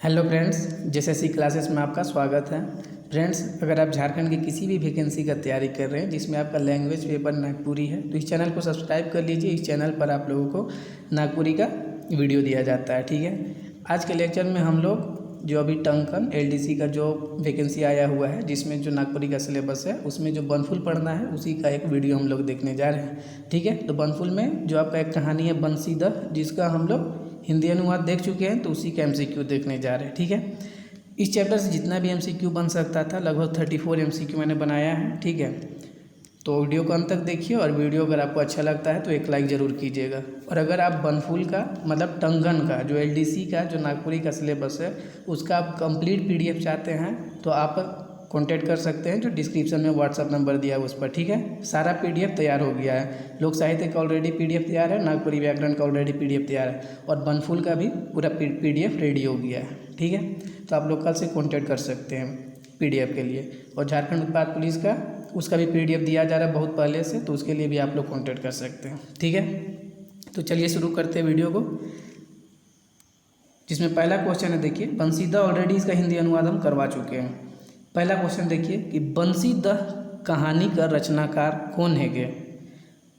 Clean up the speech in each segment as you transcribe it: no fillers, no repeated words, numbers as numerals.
Hello friends, JSSC classes में आपका स्वागत है। फ्रेंड्स, अगर आप झारखंड की किसी भी वैकेंसी का तैयारी कर रहे हैं जिसमें आपका लैंग्वेज पेपर नागपुरी है तो इस चैनल को सब्सक्राइब कर लीजिए। इस चैनल पर आप लोगों को नागपुरी का वीडियो दिया जाता है। ठीक है, आज के लेक्चर में हम लोग जो अभी टंकन एलडीसी का जो वैकेंसी आया हुआ है जिसमें जो नागपुरी का सिलेबस है उसमें जो बनफुल पढ़ना है उसी का एक वीडियो हम लोग देखने जा रहे हैं। ठीक है, तो बनफुल में जो आपका एक कहानी है बंसी दत्त, जिसका हम लोग हिंदी अनुवाद देख चुके हैं, तो उसी का एमसीक्यू देखने जा रहे हैं। ठीक है, इस चैप्टर से जितना भी एमसीक्यू बन सकता था लगभग 34 एमसीक्यू मैंने बनाया है। ठीक है, तो वीडियो को अंत तक देखिए और वीडियो अगर आपको अच्छा लगता है तो एक लाइक ज़रूर कीजिएगा। और अगर आप बनफुल का मतलब टंगन का जो एलडीसी का जो नागपुरी का सिलेबस है उसका आप कंप्लीट पीडीएफ चाहते हैं तो आप कांटेक्ट कर सकते हैं, जो डिस्क्रिप्शन में व्हाट्सअप नंबर दिया है उस पर। ठीक है, सारा पीडीएफ तैयार हो गया है। लोक साहित्य का ऑलरेडी पीडीएफ तैयार है, नागपुरी व्याकरण का ऑलरेडी पीडीएफ तैयार है और बनफुल का भी पूरा पीडीएफ रेडी हो गया है। ठीक है, तो आप लोग कल से कांटेक्ट कर सकते हैं पीडीएफ के लिए। और झारखंड उत्पाद पुलिस का उसका भी पीडीएफ दिया जा रहा है बहुत पहले से, तो उसके लिए भी आप लोग कांटेक्ट कर सकते हैं। ठीक है, तो चलिए शुरू करते हैं वीडियो को, जिसमें पहला क्वेश्चन है। देखिए, बंसी दत्त ऑलरेडी इसका हिंदी अनुवाद हम करवा चुके हैं। पहला क्वेश्चन देखिए कि बंसी दत्त कहानी का रचनाकार कौन है गे।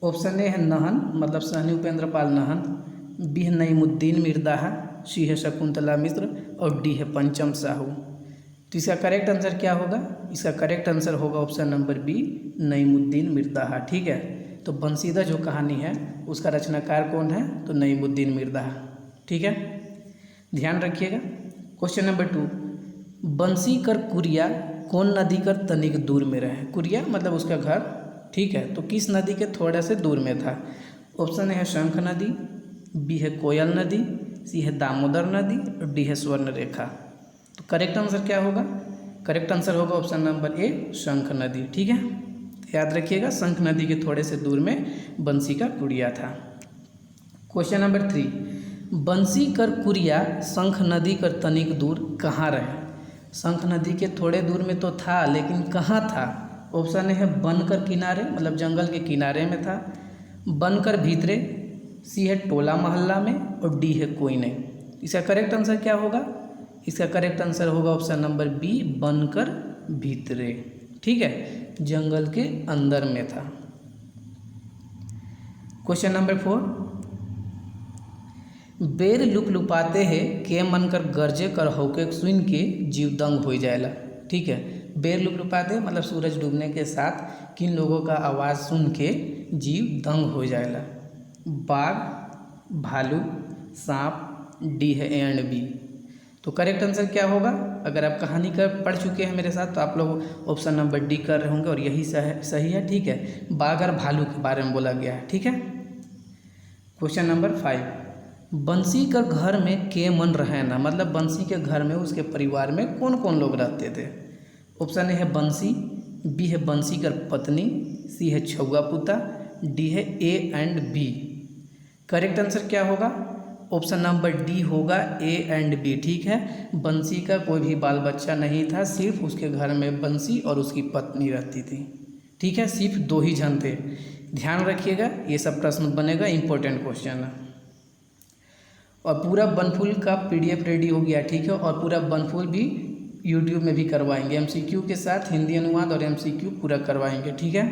ऑप्शन ए है नहन, मतलब सहनी उपेंद्र पाल नहन, बी है नईमुद्दीन मिर्दाहा, सी है शकुंतला मिश्र और डी है पंचम साहू। तो इसका करेक्ट आंसर क्या होगा? इसका करेक्ट आंसर होगा ऑप्शन नंबर बी, नईमुद्दीन मिर्दाहा। ठीक है, तो बंसी दत्त जो कहानी है उसका रचनाकार कौन है? तो नईमुद्दीन मिर्दाहा। ठीक है, ध्यान रखिएगा। क्वेश्चन नंबर 2, बंसी कर कुरिया कौन नदी कर तनिक दूर में रहे। कुरिया मतलब उसका घर। ठीक है, तो किस नदी के थोड़ा से दूर में था? ऑप्शन है शंख नदी, बी है कोयल नदी, सी है दामोदर नदी और डी है स्वर्ण रेखा। तो करेक्ट आंसर क्या होगा? करेक्ट आंसर होगा ऑप्शन नंबर ए, शंख नदी। ठीक है, याद रखिएगा, शंख नदी के थोड़े से दूर में बंसी का कुरिया था। क्वेश्चन नंबर 3, बंसी कर कुरिया शंख नदी कर तनिक दूर कहाँ रहे। शंख नदी के थोड़े दूर में तो था, लेकिन कहाँ था? ऑप्शन है बनकर किनारे, मतलब जंगल के किनारे में था, बनकर भीतरे, सी है टोला मोहल्ला में और डी है कोई नहीं। इसका करेक्ट आंसर क्या होगा? इसका करेक्ट आंसर होगा ऑप्शन नंबर बी, बनकर भीतरे। ठीक है, जंगल के अंदर में था। क्वेश्चन नंबर 4, बेर लुक लुपाते हैं के मन कर गर्जे कर होके सुन के जीव दंग हो जाएला। ठीक है, बेर लुक लुपाते मतलब सूरज डूबने के साथ किन लोगों का आवाज़ सुन के जीव दंग हो जाएला? बाघ, भालू, सांप, डी है ए एंड बी। तो करेक्ट आंसर क्या होगा? अगर आप कहानी का पढ़ चुके हैं मेरे साथ तो आप लोग ऑप्शन नंबर डी कर रहे होंगे और यही सही है। ठीक है, बाघ और भालू के बारे में बोला गया है। ठीक है, क्वेश्चन नंबर 5, बंसी का घर में के मन रहे ना, मतलब बंसी के घर में उसके परिवार में कौन कौन लोग रहते थे? ऑप्शन ए है बंसी, बी है बंसी कर पत्नी, सी है छुआ पुता, डी है A and B. Correct answer क्या होगा? ऑप्शन नंबर डी होगा, ए एंड बी। ठीक है, बंसी का कोई भी बाल बच्चा नहीं था, सिर्फ उसके घर में बंसी और उसकी पत्नी रहती थी। ठीक है, सिर्फ 2 ही जन थे। ध्यान रखिएगा, ये सब प्रश्न बनेगा, इंपॉर्टेंट क्वेश्चन है। और पूरा बनफुल का पीडीएफ रेडी हो गया। ठीक है, और पूरा बनफुल भी यूट्यूब में भी करवाएंगे, एमसीक्यू के साथ हिंदी अनुवाद और एमसीक्यू पूरा करवाएंगे। ठीक है,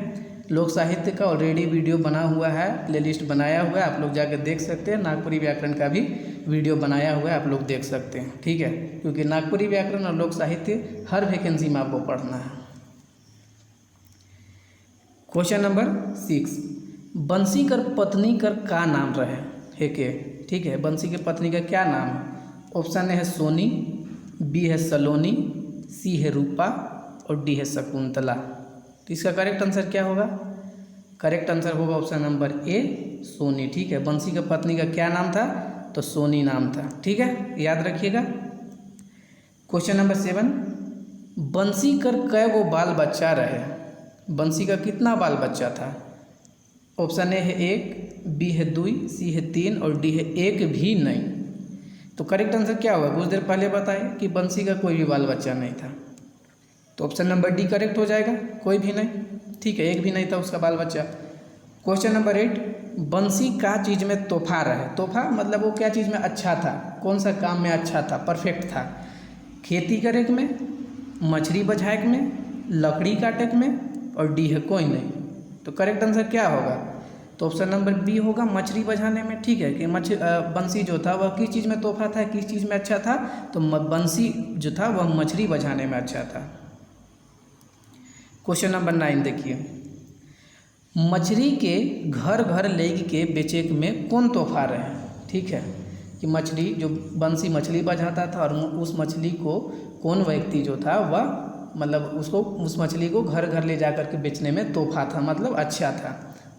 लोक साहित्य का ऑलरेडी वीडियो बना हुआ है, प्लेलिस्ट बनाया हुआ है, आप लोग जाकर देख सकते हैं। नागपुरी व्याकरण का भी वीडियो बनाया हुआ है, आप लोग देख सकते हैं। ठीक है, क्योंकि नागपुरी व्याकरण और लोक साहित्य हर वैकेंसी में आपको पढ़ना है। क्वेश्चन नंबर 6, बंसी कर पत्नी कर का नाम रहे है के। ठीक है, बंसी के पत्नी का क्या नाम है? ऑप्शन है सोनी, बी है सलोनी, सी है रूपा और डी है शकुंतला। तो इसका करेक्ट आंसर क्या होगा? करेक्ट आंसर होगा ऑप्शन नंबर ए, सोनी। ठीक है, बंसी के पत्नी का क्या नाम था? तो सोनी नाम था। ठीक है, याद रखिएगा। क्वेश्चन नंबर 7, बंसी कर कै गो बाल बच्चा रहे। बंसी का कितना बाल बच्चा था? ऑप्शन ए है 1, बी है 2, सी है 3 और डी है 1 भी नहीं। तो करेक्ट आंसर क्या होगा? कुछ देर पहले बताए कि बंसी का कोई भी बाल बच्चा नहीं था, तो ऑप्शन नंबर डी करेक्ट हो जाएगा, कोई भी नहीं। ठीक है, 1 भी नहीं था उसका बाल बच्चा। क्वेश्चन नंबर 8, बंसी का चीज़ में तोहफा रहे। तोहफा मतलब वो क्या चीज़ में अच्छा था, कौन सा काम में अच्छा था, परफेक्ट था। खेती करे में, मछली बझाए में, लकड़ी काटे में, और डी है कोई नहीं। तो करेक्ट आंसर क्या होगा? तो ऑप्शन नंबर बी होगा, मछली बझाने में। ठीक है कि बंसी जो था वह किस चीज़ में तोहफा था, किस चीज़ में अच्छा था? तो बंसी जो था वह मछली बझाने में अच्छा था। क्वेश्चन नंबर 9 देखिए, मछली के घर घर ले के बेचे में कौन तोहफा रहे। ठीक है कि मछली जो बंसी मछली बझाता था और उस मछली को कौन व्यक्ति जो था वह मतलब उसको उस मछली को घर घर ले जा कर के बेचने में तोहफा था, मतलब अच्छा था।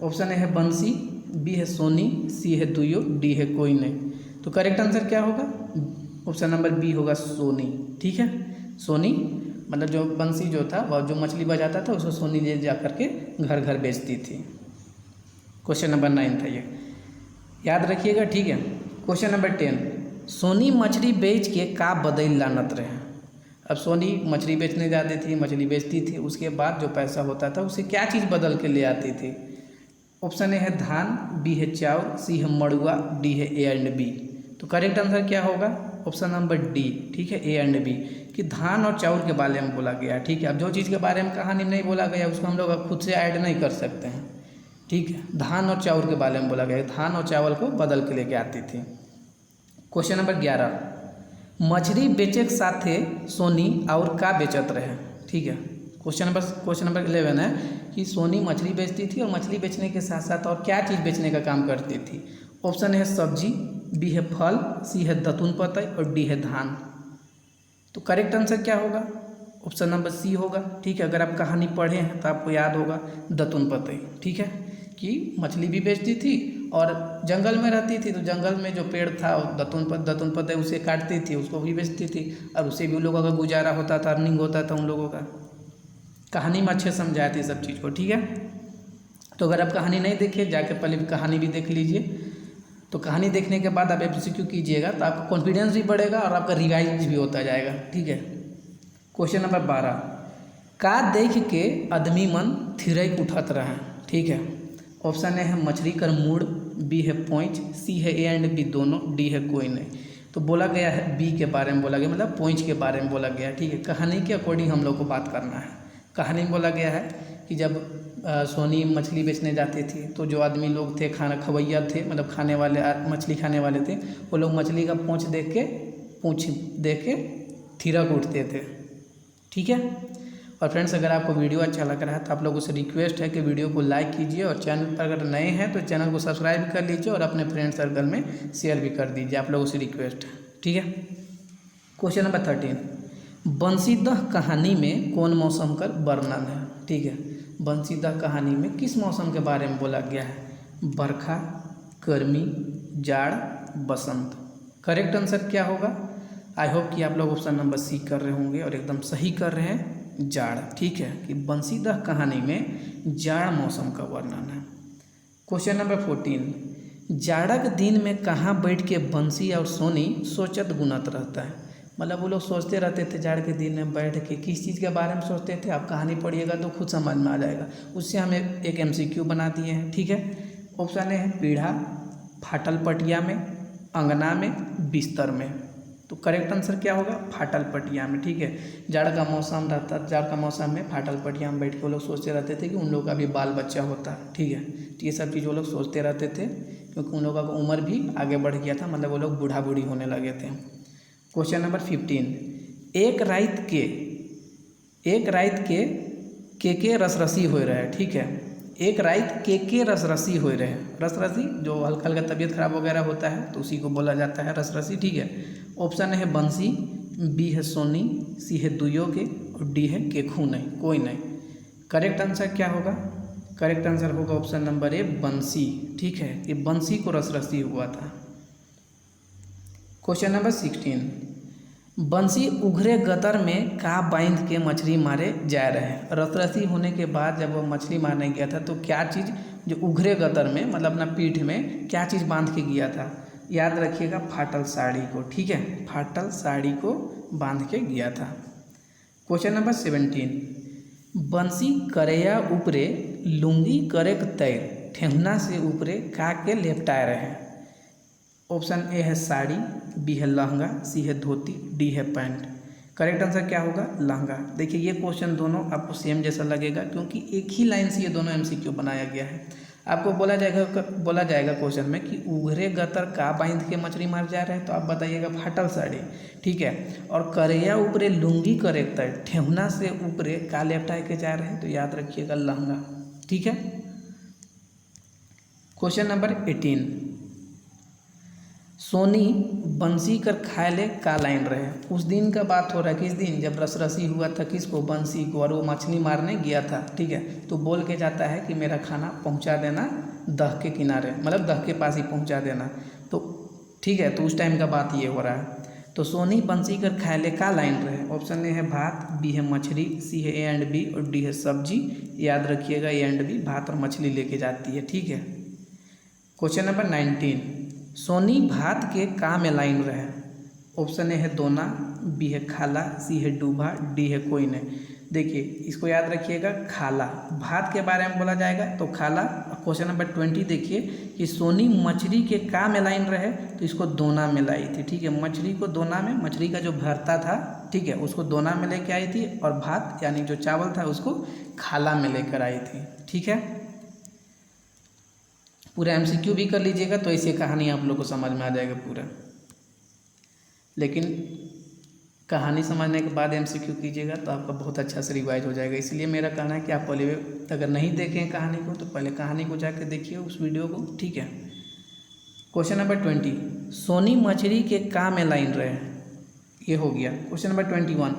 ऑप्शन ए है बंसी, बी है सोनी, सी है दुयो, डी है कोई नहीं। तो करेक्ट आंसर क्या होगा? ऑप्शन नंबर बी होगा सोनी। ठीक है, सोनी मतलब जो बंसी जो था वह जो मछली बजाता था उसको सोनी ले जा कर के घर घर बेचती थी। क्वेश्चन नंबर 9 था ये, याद रखिएगा। ठीक है, क्वेश्चन नंबर 10, सोनी मछली बेच के का बदल लानत रहे। अब सोनी मछली बेचने जाती थी, मछली बेचती थी, उसके बाद जो पैसा होता था उसे क्या चीज़ बदल के ले आती थी। ऑप्शन ए है धान, बी है चावल, सी है मड़ुआ, डी है ए एंड बी। तो करेक्ट आंसर क्या होगा? Option number D. ठीक है, ए एंड बी, कि धान और चावल के बारे में बोला गया। ठीक है, अब जो चीज़ के बारे में कहानी में नहीं बोला गया उसको हम लोग खुद से ऐड नहीं कर सकते हैं। ठीक है, धान और चावल के बारे में बोला गया, धान और चावल को बदल के लेके आती थी। क्वेश्चन नंबर 11, मछली बेचे के साथे सोनी और का बेचत रहे। ठीक है, क्वेश्चन नंबर 11 है कि सोनी मछली बेचती थी और मछली बेचने के साथ साथ और क्या चीज़ बेचने का काम करती थी। ऑप्शन है सब्जी, बी है फल, सी है दतुन पतई, और डी है धान। तो करेक्ट आंसर क्या होगा? ऑप्शन नंबर सी होगा। ठीक है, अगर आप कहानी पढ़े हैं तो आपको याद होगा दतुन पतई। ठीक है, कि मछली भी बेचती थी और जंगल में रहती थी, तो जंगल में जो पेड़ था दतुन पतई उसे काटती थी, उसको भी बेचती थी, और उससे भी उन लोगों का गुजारा होता था, अर्निंग होता था उन लोगों का। कहानी में अच्छे समझाए थे सब चीज़ को। ठीक है, तो अगर आप कहानी नहीं देखे जाके पहले कहानी भी देख लीजिए। तो कहानी देखने के बाद आप एमसीक्यू कीजिएगा तो आपका कॉन्फिडेंस भी बढ़ेगा और आपका रिवाइज भी होता जाएगा। ठीक है, क्वेश्चन नंबर 12, का देख के आदमी मन थिरक उठत रहे। ठीक है, ऑप्शन ए है मछली कर मूड, बी है पोंछ, सी है ए एंड बी दोनों, डी है कोई नहीं। तो बोला गया है बी के बारे में बोला गया, मतलब पोंछ के बारे में बोला गया। ठीक है, कहानी के अकॉर्डिंग हम लोग को बात करना है। कहानी में बोला गया है कि जब सोनी मछली बेचने जाती थी तो जो आदमी लोग थे, खाना खवैया थे, मतलब खाने वाले, मछली खाने वाले थे, वो लोग मछली का पूँछ देख के थिरक उठते थे। ठीक है, और फ्रेंड्स अगर आपको वीडियो अच्छा लग रहा है तो आप लोगों से रिक्वेस्ट है कि वीडियो को लाइक कीजिए, और चैनल पर अगर नए हैं तो चैनल को सब्सक्राइब कर लीजिए और अपने फ्रेंड सर्कल में शेयर भी कर दीजिए, आप लोगों से रिक्वेस्ट है। ठीक है, क्वेश्चन नंबर 13, बंसीदह कहानी में कौन मौसम का वर्णन है। ठीक है, बंसीदह कहानी में किस मौसम के बारे में बोला गया है? बरखा, गर्मी, जाड़, बसंत। करेक्ट आंसर क्या होगा? आई होप कि आप लोग ऑप्शन नंबर सी कर रहे होंगे और एकदम सही कर रहे हैं, जाड़। ठीक है, कि बंसीदह कहानी में जाड़ मौसम का वर्णन है। क्वेश्चन नंबर 14, जाड़क दिन में कहाँ बैठ के बंसी और सोनी सोचत गुनत रहता है। मतलब वो लोग सोचते रहते थे जाड़ के दिन में बैठ के, किस चीज़ के बारे में सोचते थे आप कहानी पढ़िएगा तो खुद समझ में आ जाएगा। उससे हम एक एमसीक्यू बना दिए हैं। ठीक है, ऑप्शन ए है पीढ़ा, फाटल पटिया में, अंगना में, बिस्तर में। तो करेक्ट आंसर क्या होगा? फाटल पटिया में। ठीक है, जाड़ का मौसम रहता, जाड़ का मौसम में फाटल पटिया में बैठ के वो लोग सोचते रहते थे कि उन लोगों का भी बाल बच्चा होता। ठीक है, तो ये सब चीज़ वो लोग सोचते रहते थे क्योंकि उन लोगों का उम्र भी आगे बढ़ गया था, मतलब वो लोग बूढ़ा बूढ़ी होने लगे थे। क्वेश्चन नंबर 15, एक रात के रसरसी हो रहे। ठीक है, एक रात के रसरसी हो रहे। रसरसी जो हल्का हल्का तबीयत खराब वगैरह होता है तो उसी को बोला जाता है रसरसी। ठीक है, ऑप्शन है बंसी, बी है सोनी, सी है दुयो के, और डी है केखू नहीं, कोई नहीं। करेक्ट आंसर क्या होगा? करेक्ट आंसर होगा ऑप्शन नंबर ए बंसी। ठीक है, ये बंसी को रसरसी हुआ था। क्वेश्चन नंबर 16, बंसी उघरे गतर में का बांध के मछली मारे जा रहे। रसरसी होने के बाद जब वो मछली मारने गया था तो क्या चीज़ जो उघरे गतर में मतलब अपना पीठ में क्या चीज़ बांध के गया था? याद रखिएगा, फाटल साड़ी को। ठीक है, फाटल साड़ी को बांध के गया था। क्वेश्चन नंबर 17, बंसी करैया ऊपरे लुंगी करेक तैर। ठेहुना से ऊपरे का के लेपटाए रहे। ऑप्शन ए है साड़ी, बी है लहंगा, सी है धोती, डी है पैंट। करेक्ट आंसर क्या होगा? लहंगा। देखिए ये क्वेश्चन दोनों आपको सेम जैसा लगेगा क्योंकि एक ही लाइन से ये दोनों एमसीक्यू बनाया गया है। आपको बोला जाएगा क्वेश्चन में कि उघरे गतर का बांध के मछली मार जा रहे हैं, तो आप बताइएगा फाटल साड़ी, ठीक है। और करैया ऊपरे लुंगी करेक्ट है, ठेहुना से ऊपरे का लेपटाए के जा रहे हैं, तो याद रखिएगा लहंगा, ठीक है। क्वेश्चन नंबर 18, सोनी बंसी कर खाए ले का लाइन रहे। उस दिन का बात हो रहा है, किस दिन? जब रसरसी हुआ था किसको? बंसी को, और वो मछली मारने गया था, ठीक है। तो बोल के जाता है कि मेरा खाना पहुंचा देना दह के किनारे, मतलब दह के पास ही पहुंचा देना, तो ठीक है। तो उस टाइम का बात ये हो रहा है। तो सोनी बंसी कर खाए ले का लाइन रहे। ऑप्शन ए है भात, बी है मछली, सी है ए एंड बी, और डी है सब्जी। याद रखिएगा ए एंड बी भात और मछली लेके जाती है, ठीक है। क्वेश्चन नंबर 19, सोनी भात के का में लाइन रहे। ऑप्शन ए है दोना, बी है खाला, सी है डूबा, डी है कोई नहीं। देखिए इसको याद रखिएगा, खाला, भात के बारे में बोला जाएगा तो खाला। क्वेश्चन नंबर 20 देखिए कि सोनी मछली के का में लाइन रहे, तो इसको दोना में लाई थी, ठीक है। मछली को दोना में, मछली का जो भरता था, ठीक है, उसको दोना में लेके आई थी, और भात यानी जो चावल था उसको खाला में लेकर आई थी, ठीक है। पूरा एमसीक्यू भी कर लीजिएगा तो ऐसी कहानी आप लोग को समझ में आ जाएगा पूरा, लेकिन कहानी समझने के बाद एमसीक्यू कीजिएगा तो आपका बहुत अच्छा से रिवाइज हो जाएगा। इसलिए मेरा कहना है कि आप पहले अगर नहीं देखें कहानी को तो पहले कहानी को जाके देखिए उस वीडियो को, ठीक है। क्वेश्चन नंबर 20, सोनी मछली के का में लाइन रहे, ये हो गया। क्वेश्चन नंबर 21,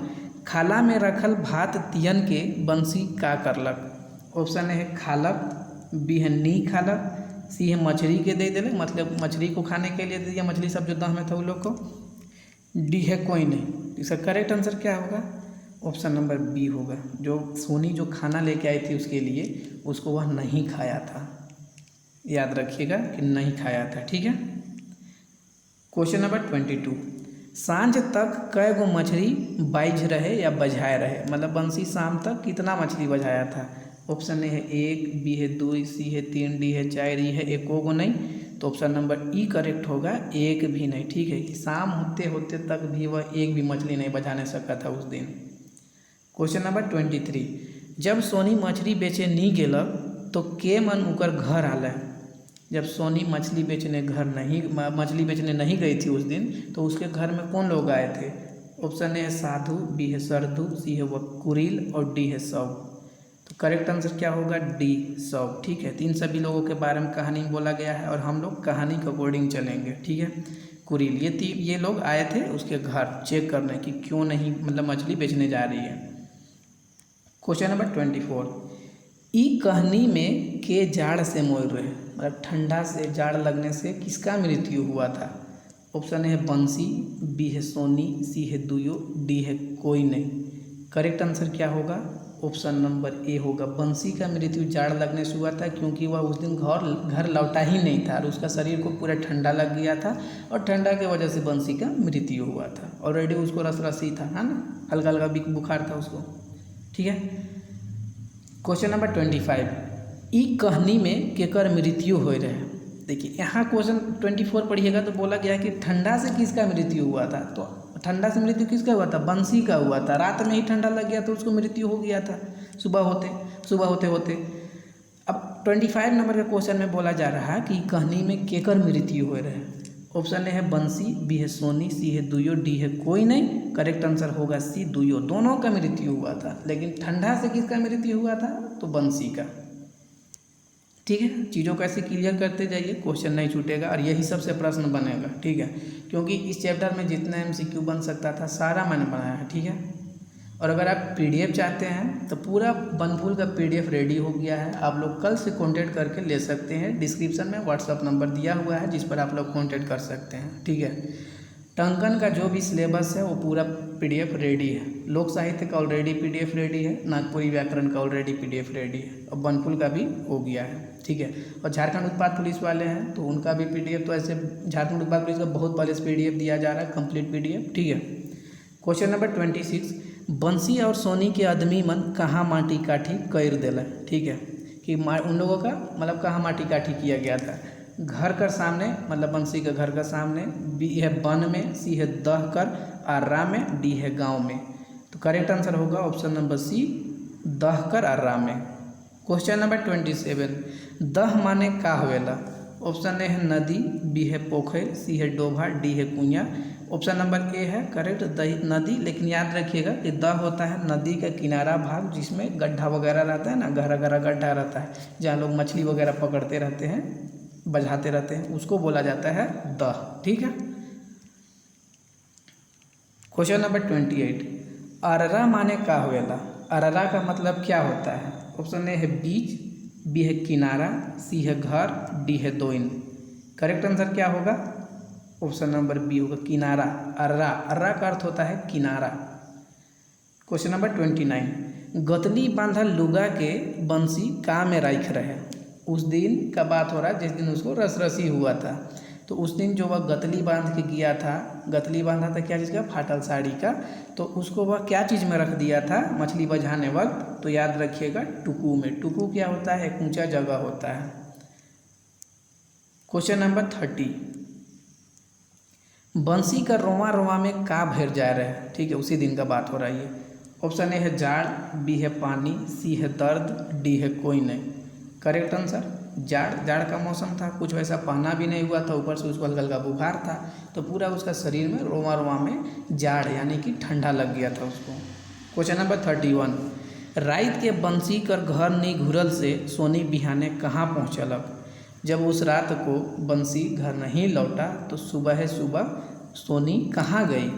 खाला में रखल भात तियन के बंसी का करलक। ऑप्शन ए है खालक, बी है नी खालक, सी है मछली के दे देले, मतलब मछली को खाने के लिए दे दिया, मछली सब जो दह में था उन लोग को, डी है कोई नहीं। इसका करेक्ट आंसर क्या होगा? ऑप्शन नंबर बी होगा। जो सोनी जो खाना लेके आई थी उसके लिए, उसको वह नहीं खाया था, याद रखिएगा कि नहीं खाया था, ठीक है। क्वेश्चन नंबर 22, सांझ तक कै गो मछली बाइज रहे या बझाए रहे, मतलब बंसी शाम तक कितना मछली बझाया था। ऑप्शन ए है 1, बी है 2, सी है 3, डी है 4, ई है एको गो नहीं। तो ऑप्शन नंबर ई करेक्ट होगा, एक भी नहीं, ठीक है। कि शाम होते होते तक भी वह एक भी मछली नहीं बझाने सका था उस दिन। क्वेश्चन नंबर 23, जब सोनी मछली बेचे नी गेलक तो के मन उकर घर आल। जब सोनी मछली बेचने नहीं गई थी उस दिन, तो उसके घर में कौन लोग आए थे। ऑप्शन ए है साधु, बी है सरधु, सी है वकुरील, और डी है सब। तो करेक्ट आंसर क्या होगा? डी सब, ठीक है। तीन सभी लोगों के बारे में कहानी में बोला गया है और हम लोग कहानी के अकॉर्डिंग चलेंगे, ठीक है। कुरील, ये लोग आए थे उसके घर चेक करने कि क्यों नहीं, मतलब मछली बेचने जा रही है। क्वेश्चन नंबर 24, ई कहानी में के जाड़ से मोर रहे, मतलब ठंडा से जाड़ लगने से किसका मृत्यु हुआ था। ऑप्शन ए है बंसी, बी है सोनी, सी है दुयो, डी है कोई नहीं। करेक्ट आंसर क्या होगा? ऑप्शन नंबर ए होगा, बंसी का मृत्यु जाड़ लगने से हुआ था, क्योंकि वह उस दिन घर लौटा ही नहीं था और उसका शरीर को पूरा ठंडा लग गया था, और ठंडा की वजह से बंसी का मृत्यु हुआ था। ऑलरेडी उसको रसरसी था, है ना, हल्का हल्का बुखार था उसको, ठीक है। क्वेश्चन नंबर 25, ई कहानी में केकर मृत्यु हो रहे। देखिए यहाँ क्वेश्चन 24 पढ़िएगा तो बोला गया कि ठंडा से किसका मृत्यु हुआ था। तो ठंडा से मृत्यु किसका हुआ था? बंसी का हुआ था। रात में ही ठंडा लग गया तो उसको मृत्यु हो गया था सुबह होते होते। अब 25 नंबर के क्वेश्चन में बोला जा रहा है कि कहानी में केकर मृत्यु हो रहे। ऑप्शन ए है बंसी, बी है सोनी, सी है दुयो, डी है कोई नहीं। करेक्ट आंसर होगा सी, दुयो। दोनों का मृत्यु हुआ था, लेकिन ठंडा से किसका मृत्यु हुआ था? तो बंसी का, ठीक है। चीज़ों को ऐसे क्लियर करते जाइए, क्वेश्चन नहीं छूटेगा और यही सबसे प्रश्न बनेगा, ठीक है। क्योंकि इस चैप्टर में जितना MCQ बन सकता था सारा मैंने बनाया है, ठीक है। और अगर आप PDF चाहते हैं तो पूरा बनफुल का PDF रेडी हो गया है। आप लोग कल से कॉन्टैक्ट करके ले सकते हैं। डिस्क्रिप्शन में WhatsApp नंबर दिया हुआ है जिस पर आप लोग कॉन्टैक्ट कर सकते हैं, ठीक है। टंकन का जो भी सिलेबस है वो पूरा PDF रेडी है। लोक साहित्य का ऑलरेडी PDF रेडी है, नागपुरी व्याकरण का ऑलरेडी PDF रेडी है, और बनफुल का भी हो गया है, ठीक है। और झारखंड उत्पाद पुलिस वाले हैं तो उनका भी PDF, तो ऐसे झारखंड उत्पाद पुलिस का बहुत पहले से PDF दिया जा रहा है, कंप्लीट PDF, ठीक है। क्वेश्चन नंबर 26, बंसी और सोनी के आदमी मन कहाँ माटी काठी कर दिल, ठीक है। कि उन लोगों का मतलब कहाँ माटी काठी किया गया था। घर का सामने मतलब बंसी के घर का सामने, बी है वन में, सी है दह कर, अर्रा में, डी है गांव में। तो करेक्ट आंसर होगा ऑप्शन नंबर सी, दह कर अर्रा में। क्वेश्चन नंबर 27, दह माने का होवेला। ऑप्शन ए है नदी, बी है पोखर, सी है डोभा, डी है कुइया। ऑप्शन नंबर ए है करेक्ट नदी, लेकिन याद रखिएगा कि दह होता है नदी का किनारा भाग जिसमें गड्ढा वगैरह रहता है ना, गहरा गहरा गड्ढा रहता है जहाँ लोग मछली वगैरह पकड़ते रहते हैं, बझाते रहते हैं, उसको बोला जाता है दह। ठीक है। क्वेश्चन नंबर 28, अररा माने का होवेला। अररा का मतलब क्या होता है। ऑप्शन ए है बीच, बी है किनारा, सी है घर, डी है दोइन। करेक्ट आंसर क्या होगा। ऑप्शन नंबर बी होगा किनारा। अर्रा, अर्रा का अर्थ होता है किनारा। क्वेश्चन नंबर 29, गतली बांधल लुगा के बंसी का में राख रहे। उस दिन का बात हो रहा है जिस दिन उसको रसरसी हुआ था। तो उस दिन जो वह गतली बांध के गया था, गतली बांधा था क्या चीज़ का, फाटल साड़ी का, तो उसको वह क्या चीज़ में रख दिया था मछली बझाने वक्त। तो याद रखिएगा टुकू में। टुकू क्या होता है, एक ऊंचा जगह होता है। क्वेश्चन नंबर 30, बंसी का रोवा रोवा में का भर जा रहा है। ठीक है, उसी दिन का बात हो रहा है ये। ऑप्शन ए है जाड़, बी है पानी, सी है दर्द, डी है कोई नहीं। करेक्ट आंसर जाड़। जाड़ का मौसम था, कुछ वैसा पहना भी नहीं हुआ था, ऊपर से उसको हल्का हल्का बुखार था, तो पूरा उसका शरीर में रोवा रोवा में जाड़ यानी कि ठंडा लग गया था उसको। क्वेश्चन नंबर 31, रात के बंसी कर घर नहीं घुरल से सोनी बिहाने कहाँ पहुँचलक। जब उस रात को बंसी घर नहीं लौटा तो सुबह सोनी कहाँ गई।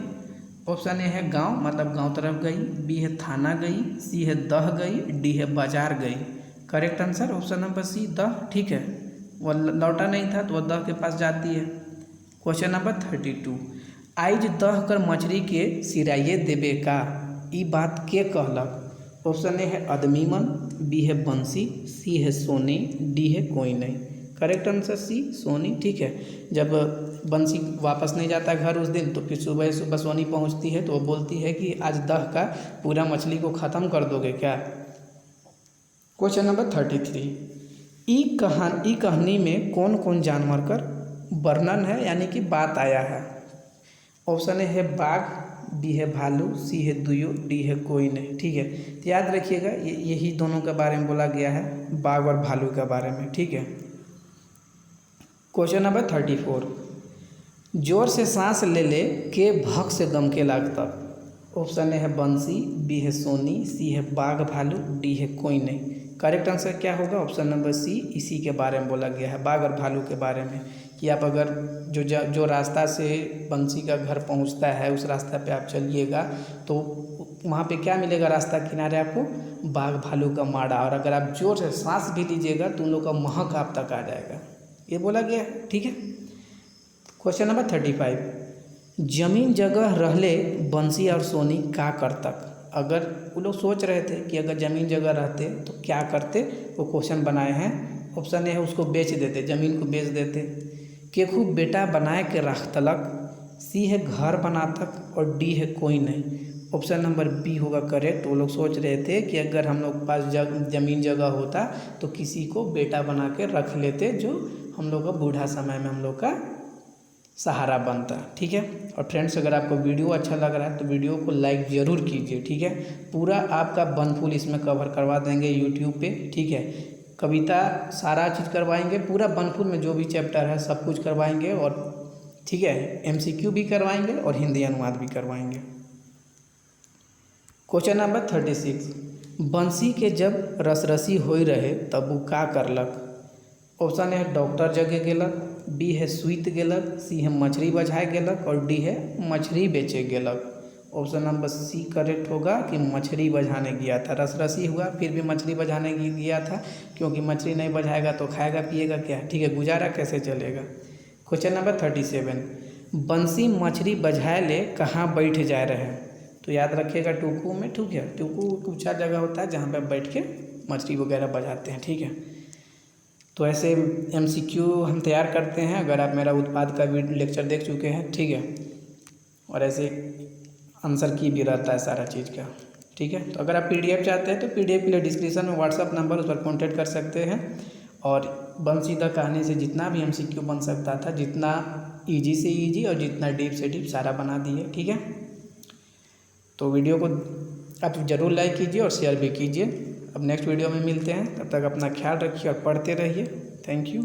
ऑप्शन ए है गांव, मतलब गांव तरफ गई, बी है थाना गई, सी है दह गई, डी है बाजार गई। Correct answer option number C दह। ठीक है, वह लौटा नहीं था तो वह दह के पास जाती है। क्वेश्चन नंबर 32, आइज दह कर मछली के सिराइए देबे का, ई बात के कहलक। ऑप्शन ए है आदमी मन, बी है बंसी, सी है सोनी, डी है कोई नहीं। करेक्ट आंसर सी सोनी। ठीक है, जब बंसी वापस नहीं जाता घर उस दिन तो फिर सुबह सुबह सोनी पहुंचती है तो वो बोलती है कि आज दह का पूरा मछली को ख़त्म कर दोगे क्या। क्वेश्चन नंबर 33, ई कहानी में कौन कौन जानवर कर वर्णन है यानी कि बात आया है। ऑप्शन ए है बाघ, बी है भालू, सी है दुयो, डी है कोई नहीं। ठीक है, तो याद रखिएगा यही दोनों के बारे में बोला गया है, बाघ और भालू के बारे में। ठीक है। क्वेश्चन नंबर 34, जोर से सांस ले के भक से दम के लागतक। ऑप्शन ए है बंसी, बी है सोनी, सी है बाघ भालू, डी है कोई नहीं। करेक्ट आंसर क्या होगा। ऑप्शन नंबर सी, इसी के बारे में बोला गया है, बाघ और भालू के बारे में, कि आप अगर जो रास्ता से बंसी का घर पहुंचता है उस रास्ता पे आप चलिएगा तो वहाँ पे क्या मिलेगा, रास्ता किनारे आपको बाघ भालू का माड़ा, और अगर आप जोर से सांस भी लीजिएगा तो उन लोग का महक आप तक आ जाएगा, ये बोला गया है। ठीक है। क्वेश्चन नंबर 35, जमीन जगह रहले बंसी और सोनी का करतक। अगर वो लोग सोच रहे थे कि अगर ज़मीन जगह रहते तो क्या करते, वो क्वेश्चन बनाए हैं। ऑप्शन ए है उसको बेच देते, ज़मीन को बेच देते, केखू बेटा बनाए के रखतलक, सी है घर बनातक, और डी है कोई नहीं। ऑप्शन नंबर बी होगा करेक्ट। वो लोग सोच रहे थे कि अगर हम लोग पास ज़मीन जगह होता तो किसी को बेटा बना के रख लेते जो हम लोग का बूढ़ा समय में हम लोग का सहारा बनता। ठीक है। और फ्रेंड्स, अगर आपको वीडियो अच्छा लग रहा है तो वीडियो को लाइक ज़रूर कीजिए। ठीक है, पूरा आपका बनफुल इसमें कवर करवा देंगे यूट्यूब पे। ठीक है, कविता सारा चीज़ करवाएंगे, पूरा बनफुल में जो भी चैप्टर है सब कुछ करवाएंगे, और ठीक है MCQ भी करवाएंगे और हिंदी अनुवाद भी करवाएंगे। क्वेश्चन नंबर 36, बंसी के जब रसरसी होई रहे तब वो का करलक। ऑप्शन है डॉक्टर जगह गेलक, बी है सुइत गेलक, सी है मछली बझाए गेलक, और डी है मछली बेचे गेलक। ऑप्शन नंबर सी करेक्ट होगा कि मछली बझाने गया था। रसरसी हुआ फिर भी मछली बझाने गया था, क्योंकि मछली नहीं बझाएगा तो खाएगा पिएगा क्या, ठीक है, गुजारा कैसे चलेगा। क्वेश्चन नंबर 37, बंसी मछली बझाए ले कहाँ बैठ जा रहे हैं। तो याद रखिएगा टुकू में। ठीक है, टुकू ऊँचा जगह होता है जहाँ पे बैठ के मछली वगैरह बझाते हैं। ठीक है, तो ऐसे MCQ हम तैयार करते हैं, अगर आप मेरा उत्पाद का लेक्चर देख चुके हैं। ठीक है, और ऐसे आंसर की भी रहता है सारा चीज़ का। ठीक है। तो अगर आप PDF चाहते हैं तो PDF के लिए डिस्क्रिप्शन में व्हाट्सअप नंबर, उस पर कॉन्टेक्ट कर सकते हैं। और बंसी द कहानी से जितना भी MCQ बन सकता था, जितना ईजी से ईजी और जितना डीप से डीप, सारा बना दिए, ठीक है। तो वीडियो को आप ज़रूर लाइक कीजिए और शेयर भी कीजिए। अब नेक्स्ट वीडियो में मिलते हैं, तब तक अपना ख्याल रखिए और पढ़ते रहिए। Thank you.